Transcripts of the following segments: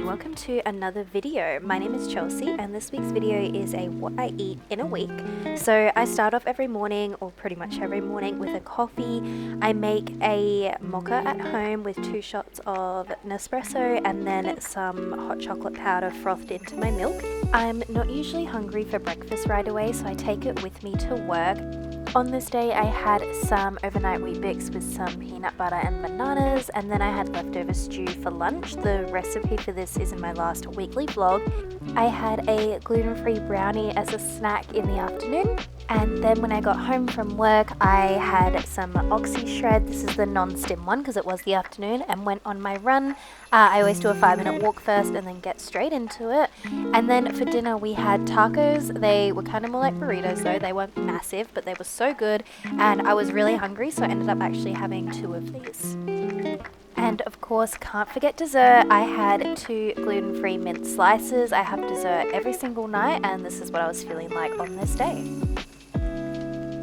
and welcome to another video. My name is Chelsea and this week's video is a what I eat in a week. So I start off every morning, or pretty much every morning, with a coffee. I make a mocha at home with 2 shots of Nespresso and then some hot chocolate powder frothed into my milk. I'm not usually hungry for breakfast right away, so I take it with me to work. On this day I had some overnight Weet-Bix with some peanut butter and bananas, and then I had leftover stew for lunch. The recipe for this is in my last weekly vlog. I had a gluten-free brownie as a snack in the afternoon, and then when I got home from work I had some Oxy Shred. This is the non-stim one because it was the afternoon, and went on my run. I always do a 5-minute walk first and then get straight into it. And then for dinner we had tacos. They were kind of more like burritos though. They weren't massive, but they were so good, and I was really hungry, so I ended up actually having 2 of these. And of course, can't forget dessert. I had 2 gluten-free mint slices. I have dessert every single night, and this is what I was feeling like on this day.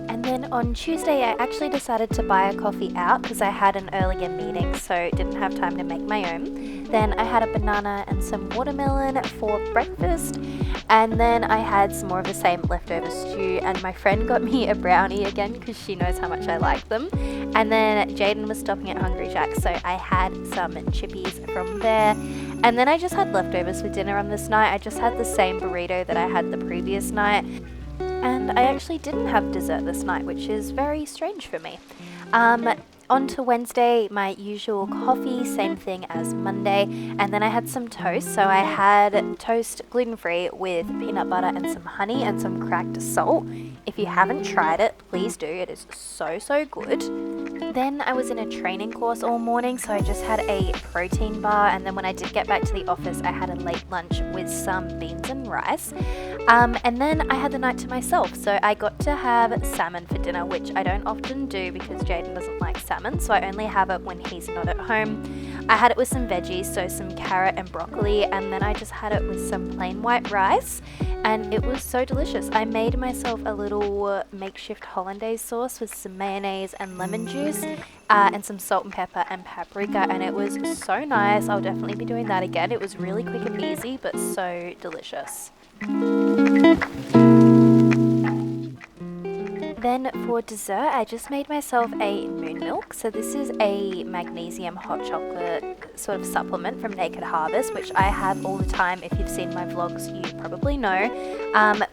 And then on Tuesday I actually decided to buy a coffee out because I had an earlier meeting, so didn't have time to make my own. Then I had a banana and some watermelon for breakfast, and then I had some more of the same leftover stew, and my friend got me a brownie again because she knows how much I like them. And then Jaden was stopping at Hungry Jack's, so I had some chippies from there. And then I just had leftovers for dinner on this night. I just had the same burrito that I had the previous night. And I actually didn't have dessert this night, which is very strange for me. On to Wednesday, my usual coffee, same thing as Monday, and then I had some toast. So I had toast gluten-free with peanut butter and some honey and some cracked salt. If you haven't tried it, please do. It is so good. Then I was in a training course all morning, so I just had a protein bar, and then when I did get back to the office I had a late lunch with some beans and rice. And then I had the night to myself, so I got to have salmon for dinner, which I don't often do because Jaden doesn't like salmon, so I only have it when he's not at home. I had it with some veggies, so some carrot and broccoli, and then I just had it with some plain white rice, and it was so delicious. I made myself a little makeshift hollandaise sauce with some mayonnaise and lemon juice, and some salt and pepper and paprika, and it was so nice. I'll definitely be doing that again. It was really quick and easy, but so delicious. Then for dessert, I just made myself a moon milk. So this is a magnesium hot chocolate sort of supplement from Naked Harvest, which I have all the time. If you've seen my vlogs, you probably know.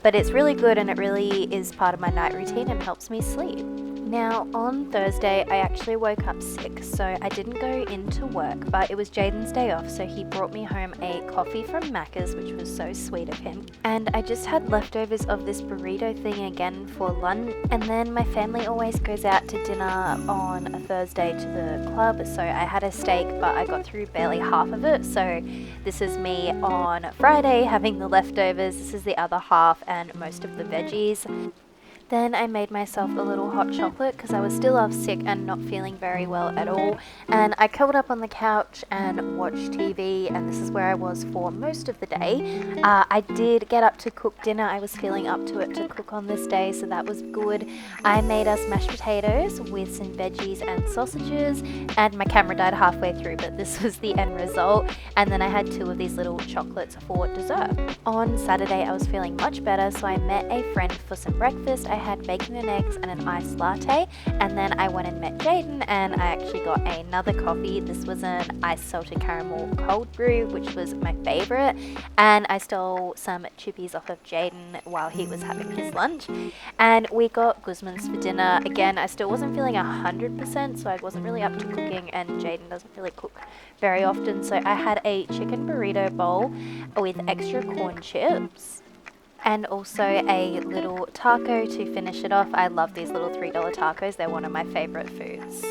But it's really good, and it really is part of my night routine and helps me sleep. Now on Thursday I actually woke up sick, so I didn't go into work, but it was Jaden's day off, so he brought me home a coffee from Macca's, which was so sweet of him. And I just had leftovers of this burrito thing again for lunch, and then my family always goes out to dinner on a Thursday to the club, so I had a steak but I got through barely half of it, so this is me on Friday having the leftovers. This is the other half and most of the veggies. Then I made myself a little hot chocolate because I was still off sick and not feeling very well at all, and I curled up on the couch and watched TV, and this is where I was for most of the day. I did get up to cook dinner. I was feeling up to it to cook on this day, so that was good. I made us mashed potatoes with some veggies and sausages, and my camera died halfway through, but this was the end result. And then I had 2 of these little chocolates for dessert. On Saturday I was feeling much better, so I met a friend for some breakfast. I had bacon and eggs and an iced latte, and then I went and met Jaden, and I actually got another coffee. This was an iced salted caramel cold brew, which was my favorite, and I stole some chippies off of Jaden while he was having his lunch. And we got Guzman's for dinner. Again, I still wasn't feeling 100%, so I wasn't really up to cooking, and Jaden doesn't really cook very often, so I had a chicken burrito bowl with extra corn chips and also a little taco to finish it off. I love these little $3 tacos. They're one of my favorite foods.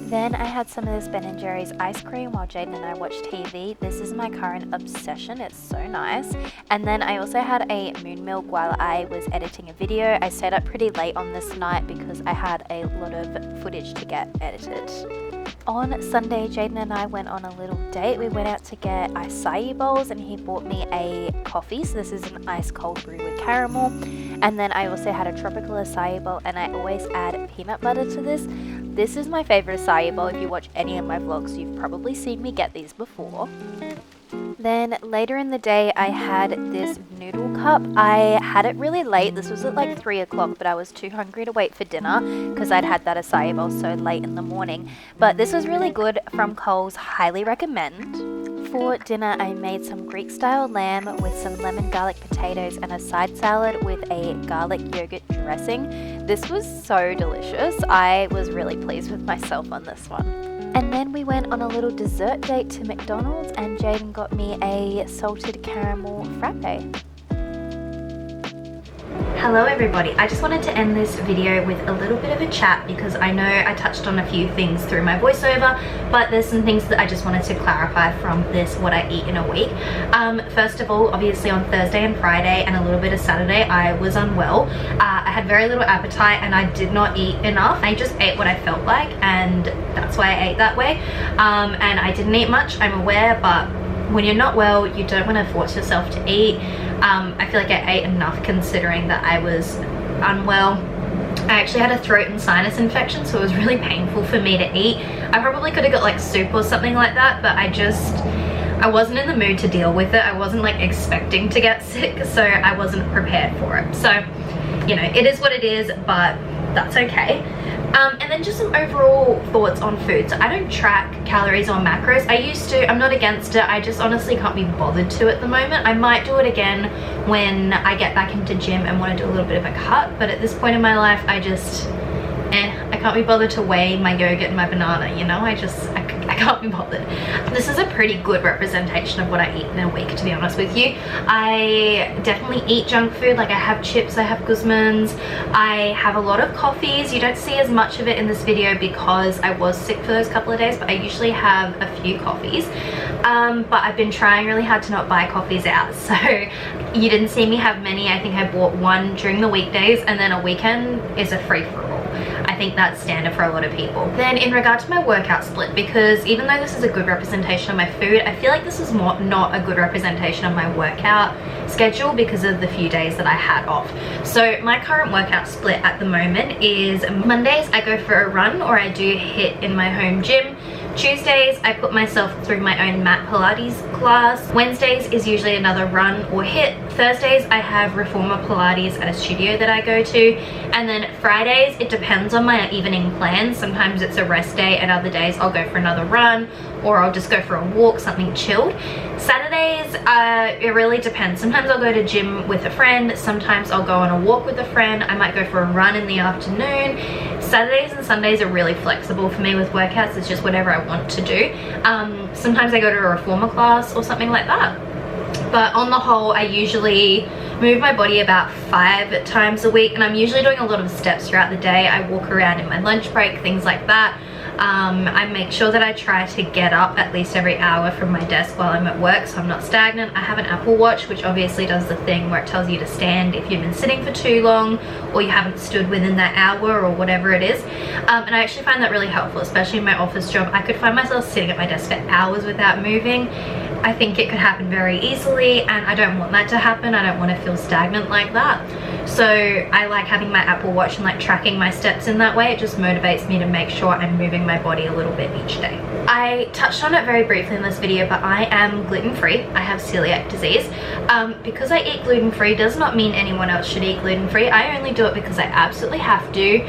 Then I had some of this Ben & Jerry's ice cream while Jaden and I watched TV. This is my current obsession. It's so nice. And then I also had a moon milk while I was editing a video. I stayed up pretty late on this night because I had a lot of footage to get edited. On Sunday, Jaden and I went on a little date. We went out to get acai bowls, and he bought me a coffee. So this is an ice cold brew with caramel. And then I also had a tropical acai bowl, and I always add peanut butter to this. This is my favorite acai bowl. If you watch any of my vlogs, you've probably seen me get these before. Then later in the day I had this noodle cup. I had it really late. This was at like 3 o'clock, but I was too hungry to wait for dinner because I'd had that acai bowl so late in the morning. But this was really good from Chels, highly recommend. For dinner I made some Greek style lamb with some lemon garlic potatoes and a side salad with a garlic yogurt dressing. This was so delicious. I was really pleased with myself on this one. And then we went on a little dessert date to McDonald's and Jaden got me a salted caramel frappe. Hello everybody, I just wanted to end this video with a little bit of a chat because I know I touched on a few things through my voiceover, but there's some things that I just wanted to clarify from this what I eat in a week. First of all, obviously on Thursday and Friday and a little bit of Saturday I was unwell. I had very little appetite and I did not eat enough. I just ate what I felt like and that's why I ate that way. And I didn't eat much, I'm aware, but when you're not well, you don't want to force yourself to eat. I feel like I ate enough considering that I was unwell. I actually had a throat and sinus infection, so it was really painful for me to eat. I probably could have got like soup or something like that, but I wasn't in the mood to deal with it. I wasn't like expecting to get sick, so I wasn't prepared for it. So, you know, it is what it is, but that's okay. And then just some overall thoughts on food. So I don't track calories or macros. I used to, I'm not against it. I just honestly can't be bothered to at the moment. I might do it again when I get back into gym and want to do a little bit of a cut. But at this point in my life, I just, I can't be bothered to weigh my yogurt and my banana, you know? I can't be bothered. This is a pretty good representation of what I eat in a week, to be honest with you. I definitely eat junk food. Like I have chips, I have Guzmans, I have a lot of coffees. You don't see as much of it in this video because I was sick for those couple of days, but I usually have a few coffees. But I've been trying really hard to not buy coffees out, so you didn't see me have many. I think I bought one during the weekdays and then a weekend is a free-for-all. I think that's standard for a lot of people. Then in regard to my workout split, because even though this is a good representation of my food, I feel like this is not a good representation of my workout schedule because of the few days that I had off. So my current workout split at the moment is Mondays I go for a run or I do HIIT in my home gym. Tuesdays I put myself through my own mat Pilates class. Wednesdays is usually another run or HIIT. Thursdays I have reformer Pilates at a studio that I go to. And then Fridays, it depends on my evening plans. Sometimes it's a rest day and other days I'll go for another run or I'll just go for a walk, something chilled. Saturdays, it really depends. Sometimes I'll go to gym with a friend. Sometimes I'll go on a walk with a friend. I might go for a run in the afternoon. Saturdays and Sundays are really flexible for me with workouts. It's just whatever I want to do. Sometimes I go to a reformer class or something like that. But on the whole, I usually move my body about 5 times a week and I'm usually doing a lot of steps throughout the day. I walk around in my lunch break, things like that. I make sure that I try to get up at least every hour from my desk while I'm at work so I'm not stagnant. I have an Apple Watch which obviously does the thing where it tells you to stand if you've been sitting for too long or you haven't stood within that hour or whatever it is. And I actually find that really helpful, especially in my office job. I could find myself sitting at my desk for hours without moving. I think it could happen very easily and I don't want that to happen. I don't want to feel stagnant like that. So I like having my Apple Watch and like tracking my steps in that way. It just motivates me to make sure I'm moving my body a little bit each day. I touched on it very briefly in this video, but I am gluten-free. I have celiac disease. Because I eat gluten-free does not mean anyone else should eat gluten-free. I only do it because I absolutely have to.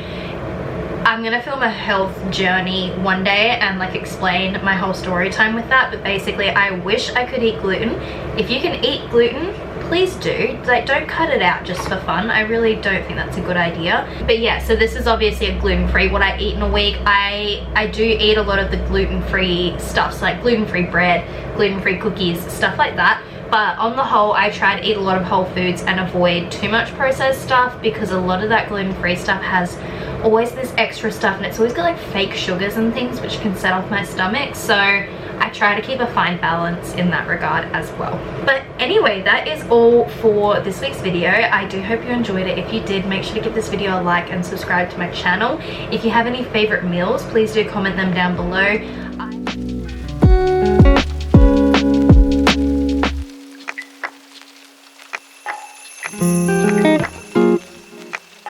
I'm gonna film a health journey one day and like explain my whole story time with that, but basically I wish I could eat gluten. If you can eat gluten, please do. Like, don't cut it out just for fun. I really don't think that's a good idea. But yeah, so this is obviously a gluten-free, what I eat in a week. I do eat a lot of the gluten-free stuffs like gluten-free bread, gluten-free cookies, stuff like that. But on the whole, I try to eat a lot of whole foods and avoid too much processed stuff because a lot of that gluten-free stuff has always this extra stuff and it's always got like fake sugars and things which can set off my stomach. So I try to keep a fine balance in that regard as well. But anyway, that is all for this week's video. I do hope you enjoyed it. If you did, make sure to give this video a like and subscribe to my channel. If you have any favorite meals, please do comment them down below.